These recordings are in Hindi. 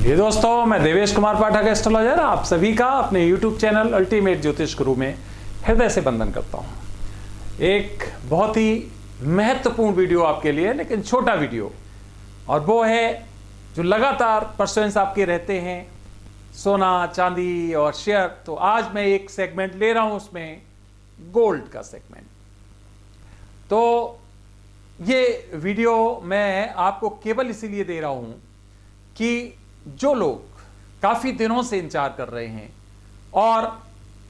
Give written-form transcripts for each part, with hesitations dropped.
ये दोस्तों, मैं देवेश कुमार पाठक एस्ट्रोलॉजर आप सभी का अपने YouTube चैनल अल्टीमेट ज्योतिष गुरु में हृदय से वंदन करता हूँ। एक बहुत ही महत्वपूर्ण वीडियो आपके लिए, लेकिन छोटा वीडियो, और वो है जो लगातार परसेंस आपके रहते हैं सोना, चांदी और शेयर। तो आज मैं एक सेगमेंट ले रहा हूँ, उसमें गोल्ड का सेगमेंट। तो ये वीडियो मैं आपको केवल इसीलिए दे रहा हूँ कि जो लोग काफी दिनों से इंतजार कर रहे हैं और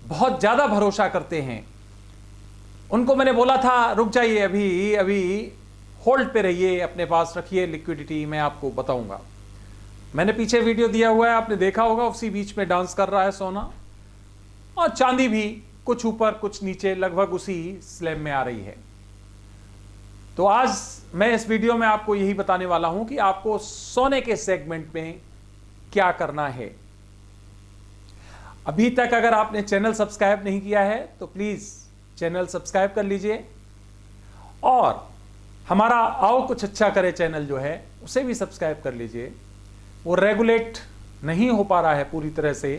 बहुत ज्यादा भरोसा करते हैं, उनको मैंने बोला था रुक जाइए, अभी होल्ड पे रहिए, अपने पास रखिए लिक्विडिटी, मैं आपको बताऊंगा। मैंने पीछे वीडियो दिया हुआ है, आपने देखा होगा, उसी बीच में डांस कर रहा है सोना, और चांदी भी कुछ ऊपर कुछ नीचे लगभग उसी स्लैब में आ रही है। तो आज मैं इस वीडियो में आपको यही बताने वाला हूं कि आपको सोने के सेगमेंट में क्या करना है। अभी तक अगर आपने चैनल सब्सक्राइब नहीं किया है तो प्लीज चैनल सब्सक्राइब कर लीजिए, और हमारा आओ कुछ अच्छा करे चैनल जो है उसे भी सब्सक्राइब कर लीजिए। वो रेगुलेट नहीं हो पा रहा है पूरी तरह से,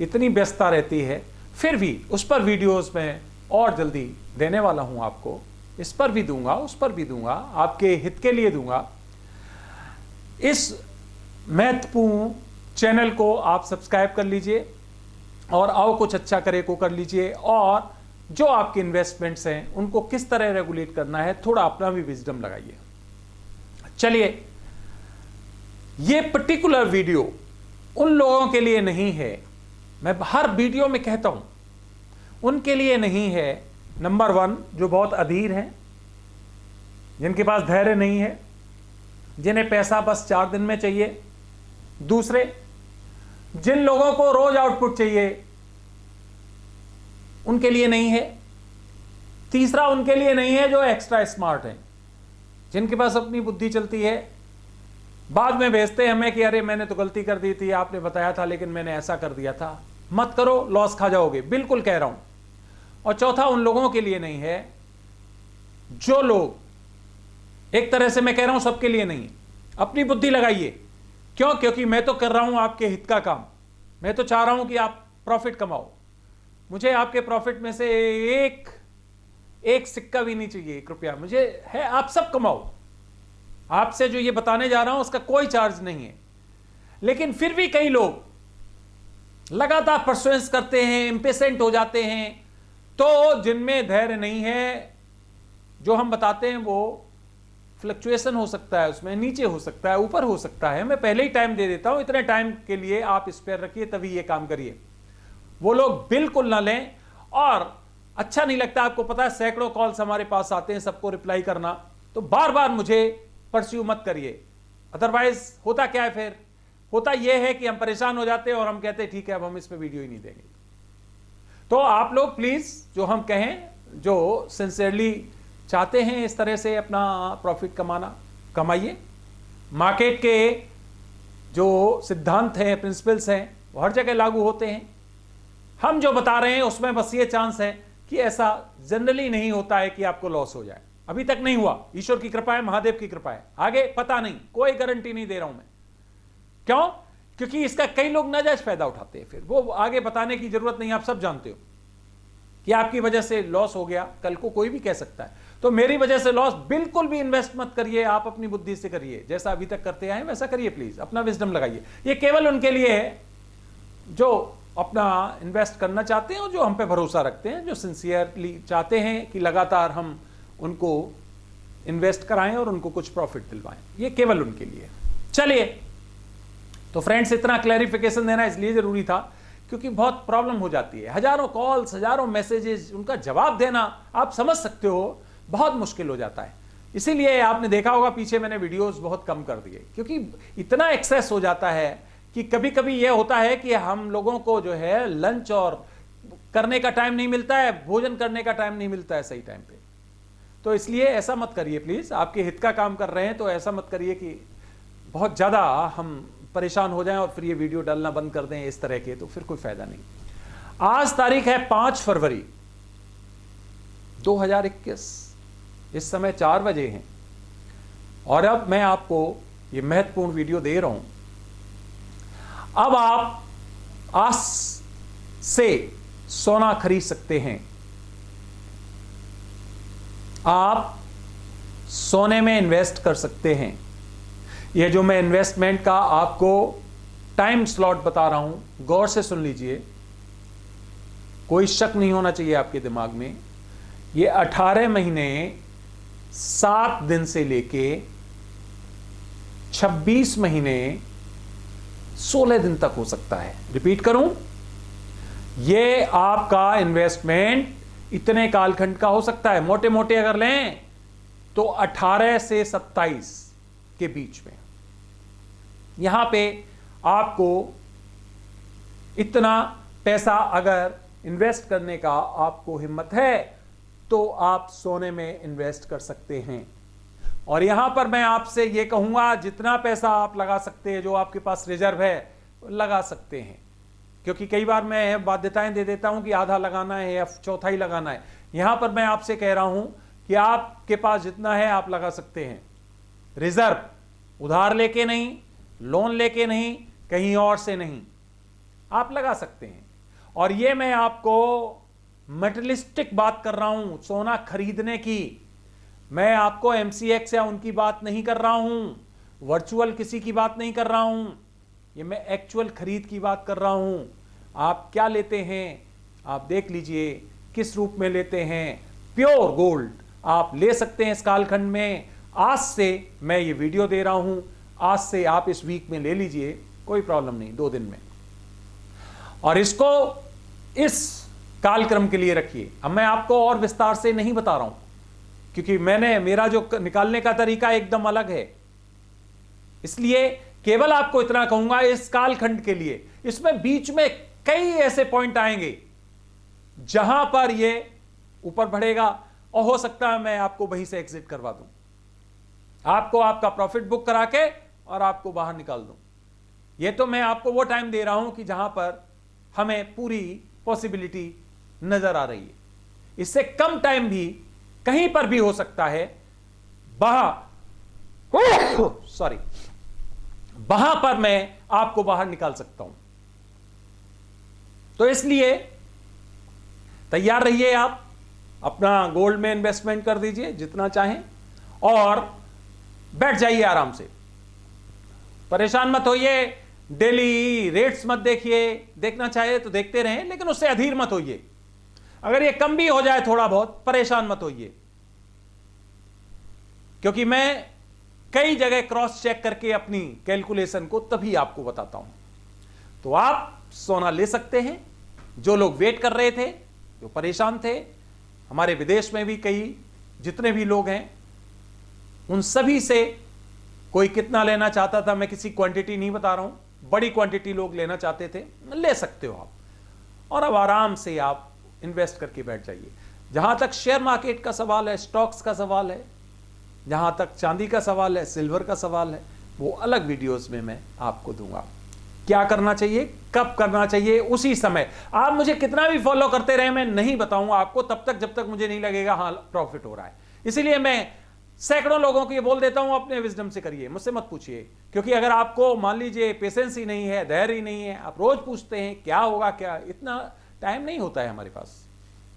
इतनी व्यस्तता रहती है, फिर भी उस पर वीडियोस में और जल्दी देने वाला हूं आपको। इस पर भी दूंगा, उस पर भी दूंगा, आपके हित के लिए दूंगा। इस महत्वपूर्ण चैनल को आप सब्सक्राइब कर लीजिए और आओ कुछ अच्छा करे को कर लीजिए, और जो आपके इन्वेस्टमेंट्स हैं उनको किस तरह रेगुलेट करना है, थोड़ा अपना भी विजडम लगाइए। चलिए, ये पर्टिकुलर वीडियो उन लोगों के लिए नहीं है, मैं हर वीडियो में कहता हूं, उनके लिए नहीं है। नंबर 1, जो बहुत अधीर हैं, जिनके पास धैर्य नहीं है, जिन्हें पैसा बस 4 दिन में चाहिए। दूसरे, जिन लोगों को रोज आउटपुट चाहिए, उनके लिए नहीं है। तीसरा, उनके लिए नहीं है जो एक्स्ट्रा स्मार्ट हैं, जिनके पास अपनी बुद्धि चलती है, बाद में भेजते हैं हमें कि अरे मैंने तो गलती कर दी थी, आपने बताया था लेकिन मैंने ऐसा कर दिया था। मत करो, लॉस खा जाओगे, बिल्कुल कह रहा हूं। और चौथा, उन लोगों के लिए नहीं है जो लोग, एक तरह से मैं कह रहा हूं सबके लिए नहीं है। अपनी बुद्धि लगाइए। क्यों? क्योंकि मैं तो कर रहा हूं आपके हित का काम। मैं तो चाह रहा हूं कि आप प्रॉफिट कमाओ। मुझे आपके प्रॉफिट में से एक सिक्का भी नहीं चाहिए, कृपया। मुझे है आप सब कमाओ। आपसे जो ये बताने जा रहा हूं उसका कोई चार्ज नहीं है। लेकिन फिर भी कई लोग लगातार परसुएंस करते हैं, इंपेशेंट हो जाते हैं। तो जिनमें धैर्य नहीं है, जो हम बताते हैं वो फ्लक्चुएशन हो सकता है, उसमें नीचे हो सकता है, ऊपर हो सकता है। मैं पहले ही टाइम दे देता हूं, इतने टाइम के लिए आप स्पेयर रखिए, तभी ये काम करिए। वो लोग बिल्कुल ना लें। और अच्छा नहीं लगता, आपको पता है सैकड़ों कॉल्स हमारे पास आते हैं, सबको रिप्लाई करना, तो बार बार मुझे परस्यू मत करिए। अदरवाइज होता क्या है, फिर होता यह है कि हम परेशान हो जाते हैं और हम कहते हैं ठीक है अब हम इस पर वीडियो ही नहीं देंगे। तो आप लोग प्लीज, जो हम कहें, जो सिंसियरली चाहते हैं इस तरह से अपना प्रॉफिट कमाना, कमाइए। मार्केट के जो सिद्धांत हैं, प्रिंसिपल्स हैं, वो हर जगह लागू होते हैं। हम जो बता रहे हैं उसमें बस ये चांस है कि ऐसा जनरली नहीं होता है कि आपको लॉस हो जाए। अभी तक नहीं हुआ, ईश्वर की कृपा है, महादेव की कृपा है। आगे पता नहीं, कोई गारंटी नहीं दे रहा हूं मैं। क्यों? क्योंकि इसका कई लोग नाजायज फायदा उठाते हैं। फिर वो आगे बताने की जरूरत नहीं, आप सब जानते हो कि आपकी वजह से लॉस हो गया, कल को कोई भी कह सकता है। तो मेरी वजह से लॉस, बिल्कुल भी इन्वेस्ट मत करिए। आप अपनी बुद्धि से करिए, जैसा अभी तक करते आए वैसा करिए। प्लीज अपना विजडम लगाइए। ये केवल उनके लिए है जो अपना इन्वेस्ट करना चाहते हैं और जो हम पे भरोसा रखते हैं, जो सिंसियरली चाहते हैं कि लगातार हम उनको इन्वेस्ट कराएं और उनको कुछ प्रॉफिट दिलवाएं। ये केवल उनके लिए। चलिए, तो फ्रेंड्स, इतना क्लैरिफिकेशन देना इसलिए जरूरी था क्योंकि बहुत प्रॉब्लम हो जाती है। हजारों कॉल्स, हजारों मैसेजेस, उनका जवाब देना, आप समझ सकते हो, बहुत मुश्किल हो जाता है। इसीलिए आपने देखा होगा पीछे मैंने वीडियोस बहुत कम कर दिए, क्योंकि इतना एक्सेस हो जाता है कि कभी कभी यह होता है कि हम लोगों को जो है लंच और करने का टाइम नहीं मिलता है, भोजन करने का टाइम नहीं मिलता है सही टाइम पे। तो इसलिए ऐसा मत करिए प्लीज। आपके हित का काम कर रहे हैं तो ऐसा मत करिए कि बहुत ज्यादा हम परेशान हो जाएं और फिर ये वीडियो डालना बंद कर दें इस तरह के, तो फिर कोई फायदा नहीं। आज तारीख है 5 फरवरी 2021, इस समय 4 बजे हैं, और अब मैं आपको ये महत्वपूर्ण वीडियो दे रहा हूं। अब आप आज से सोना खरीद सकते हैं। आप सोने में इन्वेस्ट कर सकते हैं। यह जो मैं इन्वेस्टमेंट का आपको टाइम स्लॉट बता रहा हूं, गौर से सुन लीजिए, कोई शक नहीं होना चाहिए आपके दिमाग में। ये 18 महीने 7 दिन से लेके 26 महीने 16 दिन तक हो सकता है। रिपीट करूं, ये आपका इन्वेस्टमेंट इतने कालखंड का हो सकता है। मोटे मोटे अगर लें तो 18 से 27 के बीच में। यहां पे आपको इतना पैसा अगर इन्वेस्ट करने का आपको हिम्मत है तो आप सोने में इन्वेस्ट कर सकते हैं। और यहां पर मैं आपसे यह कहूंगा, जितना पैसा आप लगा सकते हैं, जो आपके पास रिजर्व है, लगा सकते हैं। क्योंकि कई बार मैं बाध्यताएं दे देता हूं कि आधा लगाना है या चौथाई लगाना है। यहां पर मैं आपसे कह रहा हूं कि आपके पास जितना है आप लगा सकते हैं। रिजर्व, उधार लेके नहीं, लोन लेके नहीं, कहीं और से नहीं, आप लगा सकते हैं। और ये मैं आपको मटेरियलिस्टिक बात कर रहा हूं, सोना खरीदने की। मैं आपको MCX या उनकी बात नहीं कर रहा हूं, वर्चुअल किसी की बात नहीं कर रहा हूं, ये मैं एक्चुअल खरीद की बात कर रहा हूं। आप क्या लेते हैं, आप देख लीजिए किस रूप में लेते हैं। प्योर गोल्ड आप ले सकते हैं इस कालखंड में। आज से मैं ये वीडियो दे रहा हूं, आज से आप इस वीक में ले लीजिए, कोई प्रॉब्लम नहीं, 2 दिन में। और इसको इस कालक्रम के लिए रखिए। अब मैं आपको और विस्तार से नहीं बता रहा हूं, क्योंकि मेरा जो निकालने का तरीका एकदम अलग है। इसलिए केवल आपको इतना कहूंगा इस कालखंड के लिए। इसमें बीच में कई ऐसे पॉइंट आएंगे जहां पर ये ऊपर बढ़ेगा और हो सकता है मैं आपको वहीं से एग्जिट करवा दूं, आपको आपका प्रॉफिट बुक करा के और आपको बाहर निकाल दूं। ये तो मैं आपको वो टाइम दे रहा हूं कि जहां पर हमें पूरी पॉसिबिलिटी नजर आ रही है। इससे कम टाइम भी कहीं पर भी हो सकता है, वहां पर मैं आपको बाहर निकाल सकता हूं। तो इसलिए तैयार रहिए, आप अपना गोल्ड में इन्वेस्टमेंट कर दीजिए जितना चाहें और बैठ जाइए आराम से। परेशान मत होइए, डेली रेट्स मत देखिए, देखना चाहे तो देखते रहें, लेकिन उससे अधीर मत होइए। अगर ये कम भी हो जाए थोड़ा बहुत, परेशान मत होइए, क्योंकि मैं कई जगह क्रॉस चेक करके अपनी कैलकुलेशन को तभी आपको बताता हूं। तो आप सोना ले सकते हैं। जो लोग वेट कर रहे थे, जो परेशान थे, हमारे विदेश में भी कई जितने भी लोग हैं, उन सभी से कोई कितना लेना चाहता था, मैं किसी क्वांटिटी नहीं बता रहा हूं, बड़ी क्वांटिटी लोग लेना चाहते थे, ले सकते हो आप। और अब आराम से आप इन्वेस्ट करके बैठ जाइए। जहां तक शेयर मार्केट का सवाल है, स्टॉक्स का सवाल है, जहां तक चांदी का सवाल है, सिल्वर का सवाल है, वो अलग वीडियोस में मैं आपको दूंगा। क्या करना चाहिए, कब करना चाहिए, उसी समय। आप मुझे कितना भी फॉलो करते रहे, मैं नहीं बताऊंगा आपको तब तक जब तक मुझे नहीं लगेगा हाँ प्रॉफिट हो रहा है। इसीलिए मैं सैकड़ों लोगों को ये बोल देता हूं, अपने विजडम से करिए, मुझसे मत पूछिए। क्योंकि अगर आपको मान लीजिए पेशेंस ही नहीं है, धैर्य ही नहीं है, आप रोज पूछते हैं क्या होगा क्या, इतना टाइम नहीं होता है हमारे पास।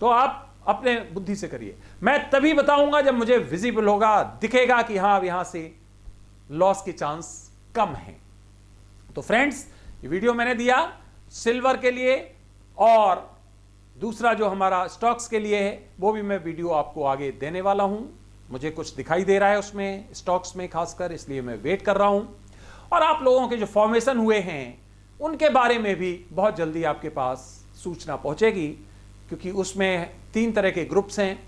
तो आप अपने बुद्धि से करिए। मैं तभी बताऊंगा जब मुझे विजिबल होगा, दिखेगा कि हाँ अब यहां से लॉस के चांस कम हैं। तो फ्रेंड्स, ये वीडियो मैंने दिया सिल्वर के लिए, और दूसरा जो हमारा स्टॉक्स के लिए है वो भी मैं वीडियो आपको आगे देने वाला हूं। मुझे कुछ दिखाई दे रहा है उसमें, स्टॉक्स में खासकर, इसलिए मैं वेट कर रहा हूं। और आप लोगों के जो फॉर्मेशन हुए हैं उनके बारे में भी बहुत जल्दी आपके पास सूचना पहुंचेगी, क्योंकि उसमें 3 तरह के ग्रुप्स हैं।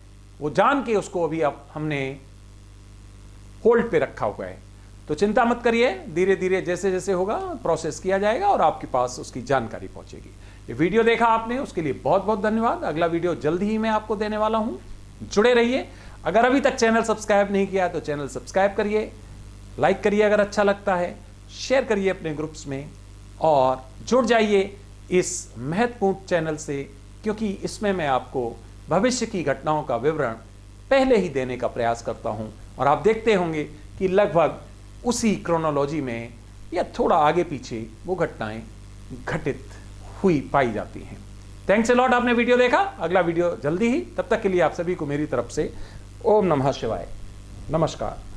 वो जान के उसको अभी अब हमने होल्ड पे रखा हुआ है। तो चिंता मत करिए, धीरे धीरे जैसे जैसे होगा प्रोसेस किया जाएगा और आपके पास उसकी जानकारी पहुंचेगी। ये वीडियो देखा आपने, उसके लिए बहुत बहुत धन्यवाद। अगला वीडियो जल्दी ही मैं आपको देने वाला हूं, जुड़े रहिए। अगर अभी तक चैनल सब्सक्राइब नहीं किया तो चैनल सब्सक्राइब करिए, लाइक करिए अगर अच्छा लगता है, शेयर करिए अपने ग्रुप्स में और जुड़ जाइए इस महत्वपूर्ण चैनल से, क्योंकि इसमें मैं आपको भविष्य की घटनाओं का विवरण पहले ही देने का प्रयास करता हूं। और आप देखते होंगे कि लगभग उसी क्रोनोलॉजी में या थोड़ा आगे पीछे वो घटनाएं घटित हुई पाई जाती हैं। थैंक्स अ लॉट, आपने वीडियो देखा। अगला वीडियो जल्दी ही, तब तक के लिए आप सभी को मेरी तरफ से ओम नमः शिवाय, नमस्कार।